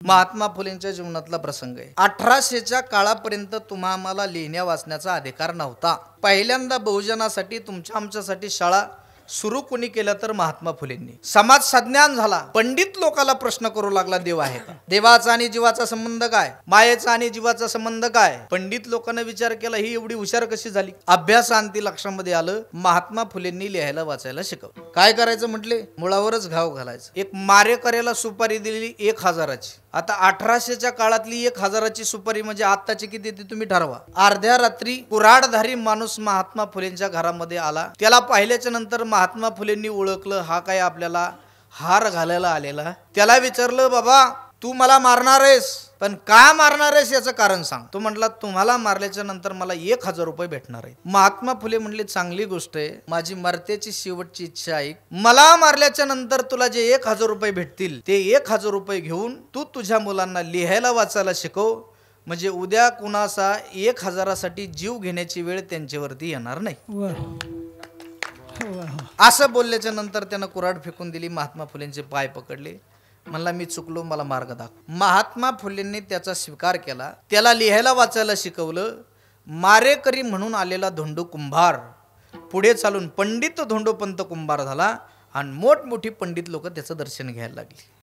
महात्मा फुलेंच्या जीवनातला प्रसंग आहे। 1800च्या काळापर्यंत तुम्हाला लिहिण्या वाचण्याचा अधिकार नव्हता। पहिल्यांदा बहुजनासाठी तुमच्या आमच्यासाठी शाळा सुरू कोणी केलं तर महात्मा फुलेंनी। समाज सज्ञान झाला, पंडित लोकाला प्रश्न करू लागला, देव आहे का? देवाचा आणि जीवाचा संबंध काय? मायेचा आणि जीवाचा संबंध काय? पंडित लोकांना विचार केला, ही एवढी हुशार कशी झाली? अभ्यासांती लक्षामध्ये आलं, महात्मा फुलेंनी लिहायला वाचायला शिकवलं। काय करायचं म्हटले, मुळावरच घाव घालायचं। एक मारेकऱ्याला सुपारी दिलेली 1000ची। आता 1800च्या काळातली 1000ची सुपारी म्हणजे आत्ताची किती ते तुम्ही ठरवा। अर्ध्या रात्री कुऱ्हाडधारी माणूस महात्मा फुलेंच्या घरामध्ये आला। त्याला पाहिल्याच्या नंतर महात्मा फुलेंनी ओळखलं, हा काय आपल्याला हार घालायला आलेला। त्याला विचारलं, बाबा तू मला मारणार आहेस, पण का मारणार आहेस याचं कारण सांग। तो म्हटला, तुम्हाला मारल्याच्या नंतर मला 1000 रुपये भेटणार आहे। महात्मा फुले म्हणले, चांगली गोष्ट आहे, माझी मरतेची शेवटची इच्छा आहे, मला मारल्याच्या नंतर तुला जे 1000 रुपये भेटतील ते 1000 रुपये घेऊन तू तुझ्या मुलांना लिहायला वाचायला शिकव, म्हणजे उद्या कुणाचा 1000साठी जीव घेण्याची वेळ त्यांच्यावरती येणार नाही। असं बोलल्याच्या नंतर त्यानं कुऱ्हाड फेकून दिली, महात्मा फुलेंचे पाय पकडले, म्हणला मी चुकलो, मला मार्ग दाखव। महात्मा फुलेंनी त्याचा स्वीकार केला, त्याला लिहायला वाचायला शिकवलं। मारेकरी म्हणून आलेला धोंडो कुंभार पुढे चालून पंडित धोंडोपंत कुंभार झाला आणि मोठमोठी पंडित लोक त्याचं दर्शन घ्यायला लागली।